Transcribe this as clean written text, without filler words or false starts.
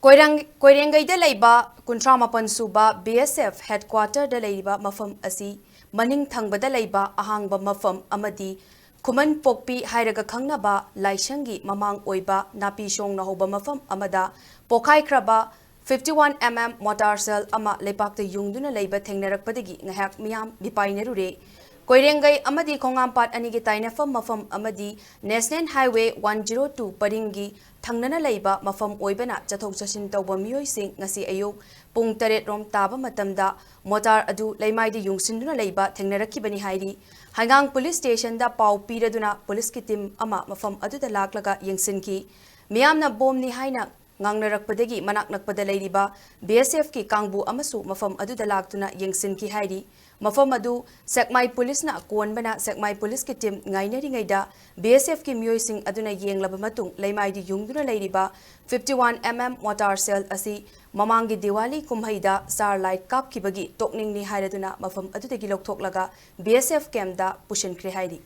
Koirengei da leiba kuntra mapan suba BSF headquarter da leiba mafam asi maning thangba da leiba ahangba mafam amadi kuman pokpi hairaga khangnaba laishangi mamang oiba napi shong na hoba mafam amada pokkhaikhraba 51mm Mortar cell ama Leibakta Yungduna Leiba thengnarakpadagi ngahak miyam bipainerure Koirengei amadi khongampat anigi tainafam mafam amadi National Highway 102 paringi thangnana leiba mafam oibana chathok chasin tawba miyoi sing ngasi ayuk pung 8 rom taba matamda motar adu leimaidi yungsinduna leiba thengnarakibani hairi Hangang Police Station da pau piraduna police ki team ama mafam adu da laklaga yengsinki miyamna bomni haina ngangnarappadagi manaknakpada leiriba BSF ki kangbu amasu mafam adu da laktuna yengsinki hairi mafam adu Sekmai Police na kuanbana Sekmai Police ki team ngainari-ngaida BSF ki miyoi aduna yenglaba matung leimaidi yungduna leiriba 51mm Mortar cell asi mamangi Diwali kumhaida starlight kapkhibagi tokning-ni haiduna mafam adudagi louthoklaga BSF camp da pushinkhre hairi